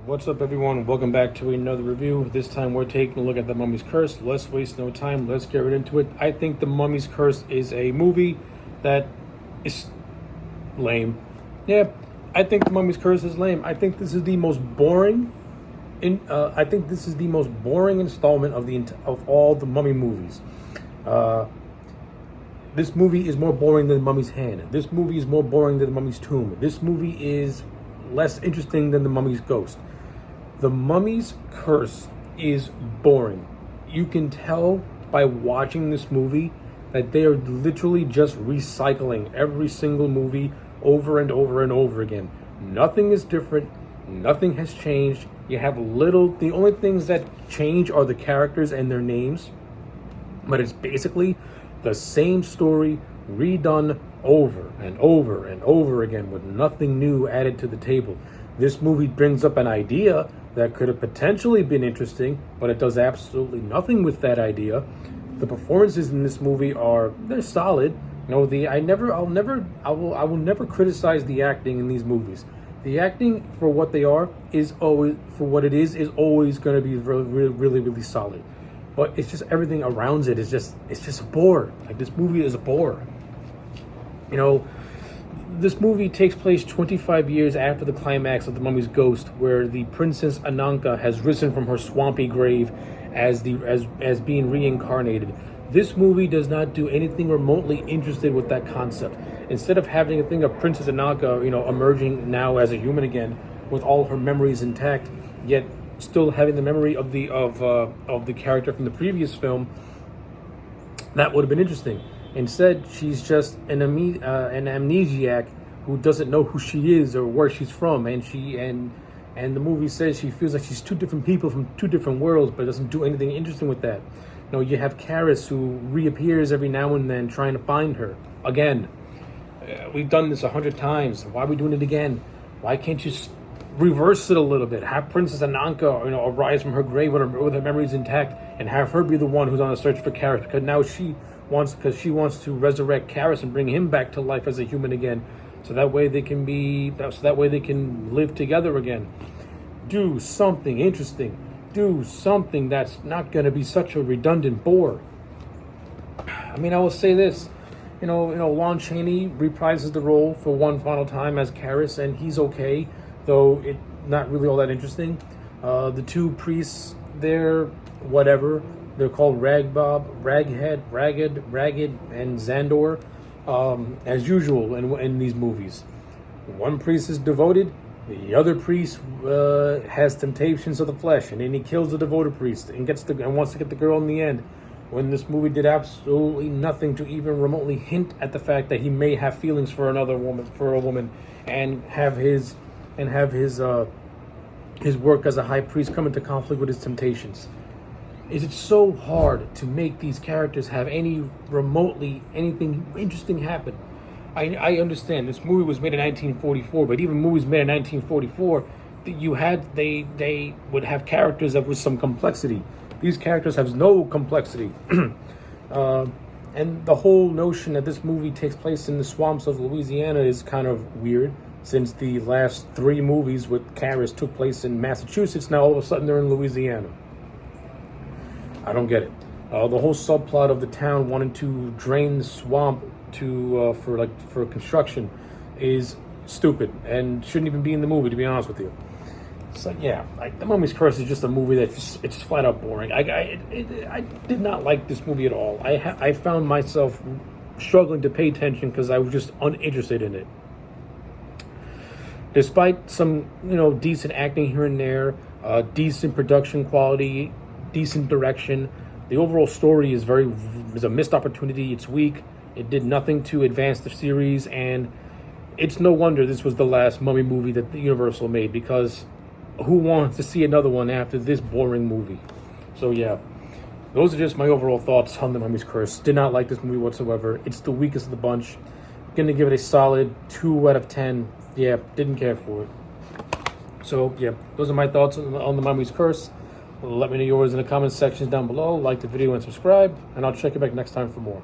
What's up, everyone? Welcome back to another review. This time we're taking a look at The Mummy's Curse. Let's waste no time. Let's get right into it. I think The Mummy's Curse is a movie that is lame. Yeah, I think The Mummy's Curse is lame. I think this is the most boring. I think this is the most boring installment of all the Mummy movies. This movie is more boring than The Mummy's Hand. This movie is more boring than The Mummy's Tomb. This movie is less interesting than The Mummy's Ghost. The Mummy's Curse is boring. You can tell by watching this movie that they are literally just recycling every single movie over and over and over again. Nothing is different. Nothing has changed. You have the only things that change are the characters and their names. But it's basically the same story redone over and over and over again with nothing new added to the table. This movie brings up an idea that could have potentially been interesting, but it does absolutely nothing with that idea. The performances in this movie they're solid. You know, I will never criticize the acting in these movies. The acting for what they are is always going to be really solid. But it's just everything around it is just a bore. Like, this movie is a bore. You know, this movie takes place 25 years after the climax of The Mummy's Ghost, where the Princess Ananka has risen from her swampy grave as being reincarnated. This movie does not do anything remotely interested with that concept. Instead of having a thing of Princess Ananka, emerging now as a human again with all her memories intact, yet still having the memory of the character from the previous film, that would have been interesting. Instead, she's just an amnesiac who doesn't know who she is or where she's from, and the movie says she feels like she's two different people from two different worlds, but doesn't do anything interesting with that. You have Kharis, who reappears every now and then trying to find her again. We've done this 100 times. Why are we doing it again? Why can't you reverse it a little bit? Have Princess Ananka, arise from her grave with her memories intact, and have her be the one who's on the search for Kharis, because now she wants to resurrect Kharis and bring him back to life as a human again, so that way they can live together again. Do something interesting. Do something that's not going to be such a redundant bore. I mean, I will say this. Lon Chaney reprises the role for one final time as Kharis, and he's okay, though it's not really all that interesting. The two priests, they're whatever. They're called Ragged, and Xandor, as usual in these movies. One priest is devoted, the other priest has temptations of the flesh, and then he kills the devoted priest and wants to get the girl in the end. When this movie did absolutely nothing to even remotely hint at the fact that he may have feelings for a woman, and have his work as a high priest come into conflict with his temptations. Is it so hard to make these characters have anything interesting happen? I understand this movie was made in 1944, but even movies made in 1944, they would have characters that with some complexity. These characters have no complexity. And the whole notion that this movie takes place in the swamps of Louisiana is kind of weird, since the last 3 movies with Kharis took place in Massachusetts. Now all of a sudden they're in Louisiana. I don't get it. The whole subplot of the town wanting to drain the swamp for construction is stupid and shouldn't even be in the movie, to be honest with you. So yeah, The Mummy's Curse is just a movie it's just flat out boring. I did not like this movie at all. I found myself struggling to pay attention because I was just uninterested in it. Despite some decent acting here and there, decent production quality, decent direction, the overall story is a missed opportunity. It's weak. It did nothing to advance the series, and it's no wonder this was the last Mummy movie that the Universal made, because who wants to see another one after this boring movie? So yeah, those are just my overall thoughts on The Mummy's Curse. Did not like this movie whatsoever. It's the weakest of the bunch. Gonna give it a solid 2 out of 10. Yeah, didn't care for it. So yeah, those are my thoughts on The Mummy's Curse. Let me know yours in the comments section down below. Like the video and subscribe, and I'll check you back next time for more.